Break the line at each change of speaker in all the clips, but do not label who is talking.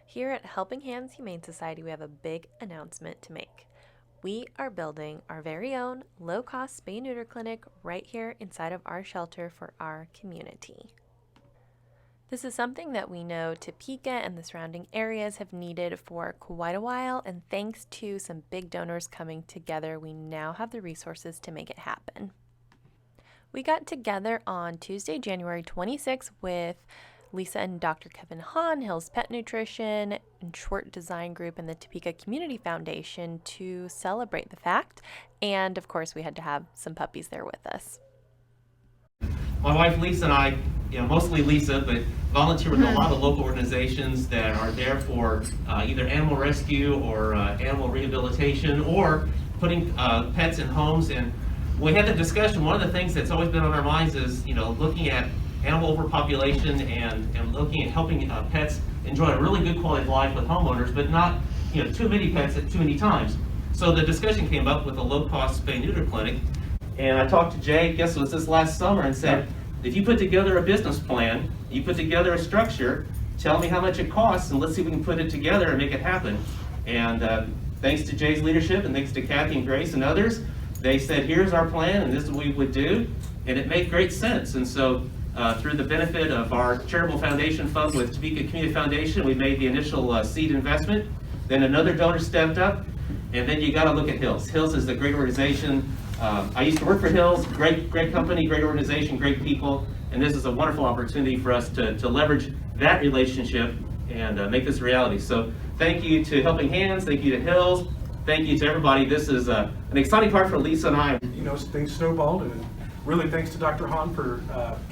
Here at Helping Hands Humane Society, we have a big announcement to make. We are building our very own low-cost spay neuter clinic right here inside of our shelter for our community. This is something that we know Topeka and the surrounding areas have needed for quite a while, and thanks to some big donors coming together, we now have the resources to make it happen. We got together on Tuesday, January 26th with Lisa and Dr. Kevin Hahn, Hill's Pet Nutrition, and Schwartz Design Group, and the Topeka Community Foundation to celebrate the fact. And of course, we had to have some puppies there with us.
My wife Lisa and I, mostly Lisa, but volunteer with a lot of local organizations that are there for either animal rescue or animal rehabilitation or putting pets in homes. And we had the discussion, one of the things that's always been on our minds is, looking at animal overpopulation and looking at helping pets enjoy a really good quality of life with homeowners, but not too many pets at too many times. So the discussion came up with a low-cost spay neuter clinic, and I talked to Jay, guess it was this last summer, and said, if you put together a business plan, you put together a structure, tell me how much it costs, and let's see if we can put it together and make it happen. And thanks to Jay's leadership and thanks to Kathy and Grace and others, they said, here's our plan and this is what we would do, and it made great sense. And so through the benefit of our charitable foundation fund with Topeka Community Foundation, we made the initial seed investment. Then another donor stepped up, and then you got to look at Hills. Hills is a great organization. I used to work for Hills, great company, great organization, great people, and this is a wonderful opportunity for us to leverage that relationship and make this a reality. So thank you to Helping Hands, thank you to Hills, thank you to everybody. This is an exciting part for Lisa and I.
Things snowballed, and really thanks to Dr. Hahn for,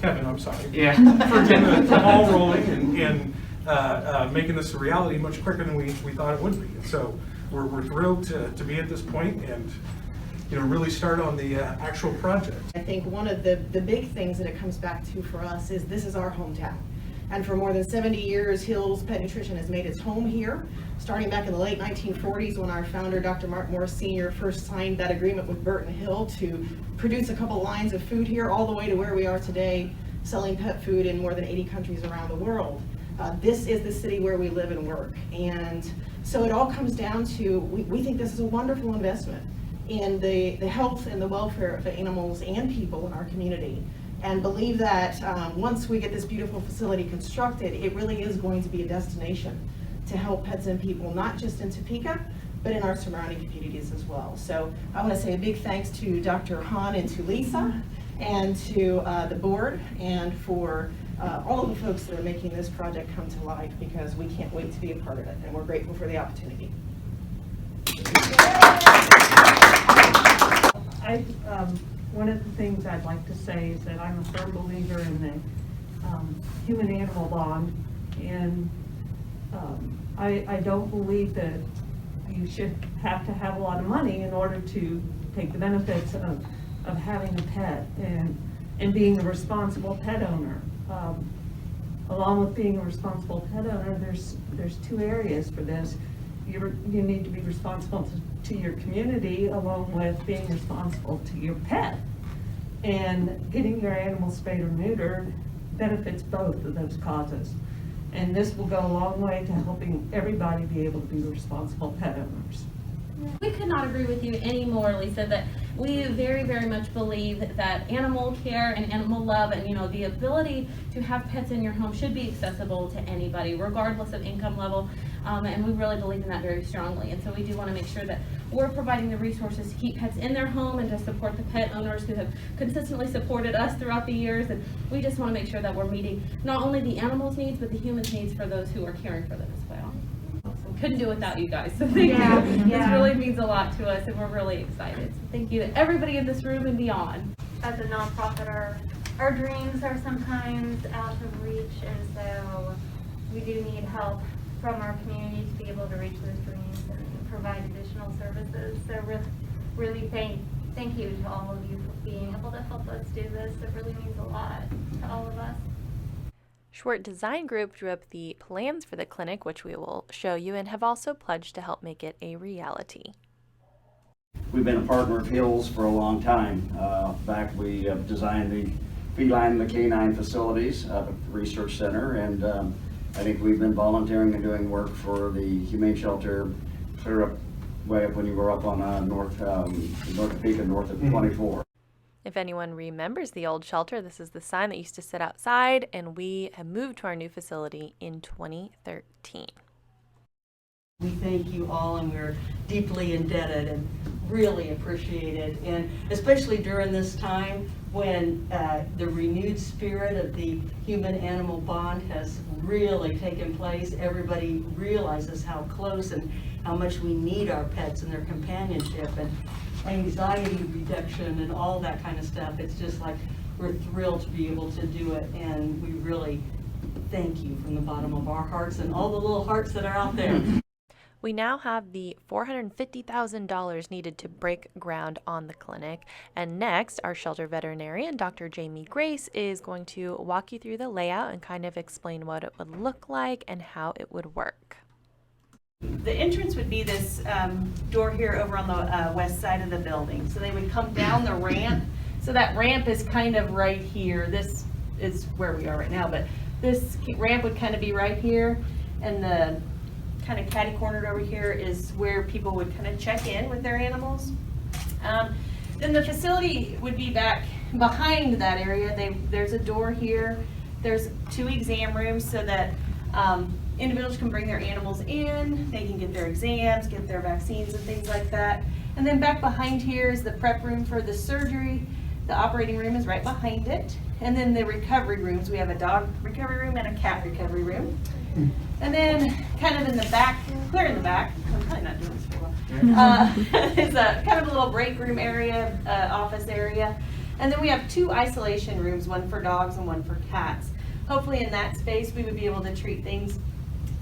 Kevin, I'm sorry,
Yeah.
for getting the ball rolling and making this a reality much quicker than we thought it would be. And so we're thrilled to be at this point and really start on the actual project.
I think one of the big things that it comes back to for us is this is our hometown. And for more than 70 years, Hill's Pet Nutrition has made its home here, starting back in the late 1940s when our founder, Dr. Mark Morris Sr., first signed that agreement with Burton Hill to produce a couple lines of food here, all the way to where we are today, selling pet food in more than 80 countries around the world. This is the city where we live and work. And so it all comes down to, we think this is a wonderful investment in the health and the welfare of the animals and people in our community, and believe that once we get this beautiful facility constructed, it really is going to be a destination to help pets and people, not just in Topeka, but in our surrounding communities as well. So I want to say a big thanks to Dr. Hahn and to Lisa and to the board, and for all of the folks that are making this project come to life, because we can't wait to be a part of it, and we're grateful for the opportunity.
One of the things I'd like to say is that I'm a firm believer in the human-animal bond, and I don't believe that you should have to have a lot of money in order to take the benefits of having a pet and being a responsible pet owner. Along with being a responsible pet owner, there's two areas for this. You need to be responsible to your community, along with being responsible to your pet. And getting your animal spayed or neutered benefits both of those causes. And this will go a long way to helping everybody be able to be responsible pet owners.
We could not agree with you anymore, Lisa, that we very, very much believe that animal care and animal love and the ability to have pets in your home should be accessible to anybody, regardless of income level. And we really believe in that very strongly. And so we do want to make sure that we're providing the resources to keep pets in their home and to support the pet owners who have consistently supported us throughout the years. And we just want to make sure that we're meeting not only the animals' needs, but the humans' needs for those who are caring for them as well. So couldn't do it without you guys. So thank you. This really means a lot to us, and we're really excited. So thank you to everybody in this room and beyond.
As a nonprofit, our dreams are sometimes out of reach, and so we do need help from our community to be able to reach those dreams and provide additional services. So really thank you to all of you for being able to help us do this. It really means a lot to all of us.
Schwartz Design Group drew up the plans for the clinic, which we will show you, and have also pledged to help make it a reality.
We've been a partner of Hills for a long time. In fact, we designed the feline and the canine facilities up at the research center, and I think we've been volunteering and doing work for the Humane Shelter clear up, way up when you were up on north Topeka, north of 24.
If anyone remembers the old shelter, this is the sign that used to sit outside, and we have moved to our new facility in 2013.
We thank you all, and we're deeply indebted and really appreciate it. And especially during this time when the renewed spirit of the human-animal bond has really taken place, everybody realizes how close and how much we need our pets and their companionship and anxiety reduction and all that kind of stuff. It's just like we're thrilled to be able to do it, and we really thank you from the bottom of our hearts and all the little hearts that are out there.
We now have the $450,000 needed to break ground on the clinic. And next, our shelter veterinarian, Dr. Jamie Grace, is going to walk you through the layout and kind of explain what it would look like and how it would work.
The entrance would be this door here over on the west side of the building. So they would come down the ramp. So that ramp is kind of right here. This is where we are right now, but this ramp would kind of be right here, and the kind of catty-cornered over here is where people would kind of check in with their animals. Then the facility would be back behind that area. There's a door here. There's 2 exam rooms so that individuals can bring their animals in. They can get their exams, get their vaccines and things like that. And then back behind here is the prep room for the surgery. The operating room is right behind it. And then the recovery rooms. We have a dog recovery room and a cat recovery room. And then kind of in the back, clear in the back, I'm probably not doing this very well, is a kind of a little break room area, office area. And then we have 2 isolation rooms, one for dogs and one for cats. Hopefully in that space we would be able to treat things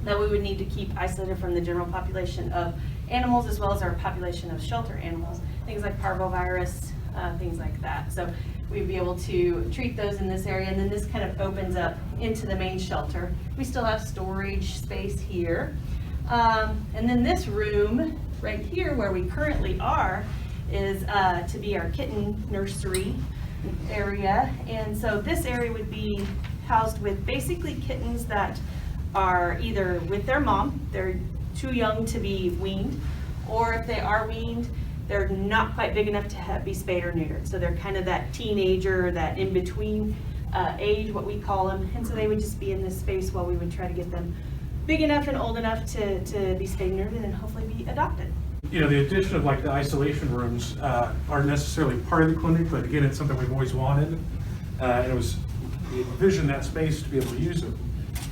that we would need to keep isolated from the general population of animals, as well as our population of shelter animals, things like parvovirus, things like that. So we'd be able to treat those in this area, and then this kind of opens up into the main shelter. We still have storage space here. And then this room right here where we currently are is to be our kitten nursery area. And so this area would be housed with basically kittens that are either with their mom, they're too young to be weaned, or if they are weaned, they're not quite big enough to be spayed or neutered. So they're kind of that teenager, that in-between age, what we call them. And so they would just be in this space while we would try to get them big enough and old enough to be spayed and neutered and hopefully be adopted.
You know, the addition of like the isolation rooms aren't necessarily part of the clinic, but again, it's something we've always wanted. And it was, we envisioned that space to be able to use it.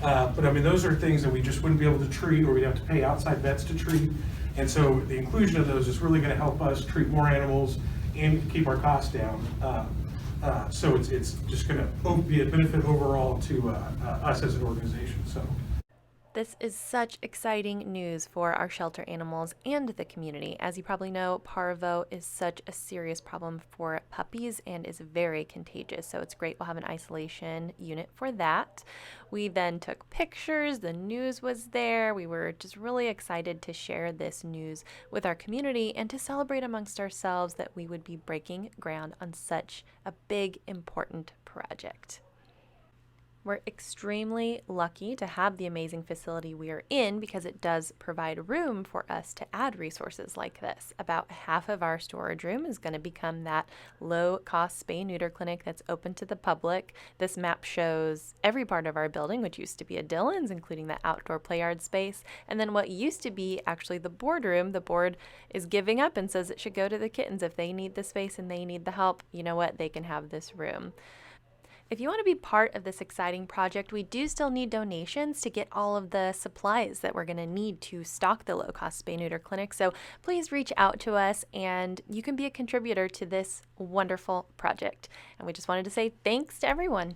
But I mean, those are things that we just wouldn't be able to treat, or we'd have to pay outside vets to treat. And so the inclusion of those is really going to help us treat more animals and keep our costs down. So it's just going to be a benefit overall to us as an organization. So.
This is such exciting news for our shelter animals and the community. As you probably know, parvo is such a serious problem for puppies and is very contagious. So it's great we'll have an isolation unit for that. We then took pictures, the news was there. We were just really excited to share this news with our community and to celebrate amongst ourselves that we would be breaking ground on such a big, important project. We're extremely lucky to have the amazing facility we are in because it does provide room for us to add resources like this. About half of our storage room is going to become that low-cost spay-neuter clinic that's open to the public. This map shows every part of our building, which used to be a Dillon's, including the outdoor play yard space. And then what used to be actually the boardroom, the board is giving up and says it should go to the kittens. If they need the space and they need the help, you know what? They can have this room. If you want to be part of this exciting project, we do still need donations to get all of the supplies that we're going to need to stock the low-cost spay-neuter clinic. So please reach out to us and you can be a contributor to this wonderful project. And we just wanted to say thanks to everyone.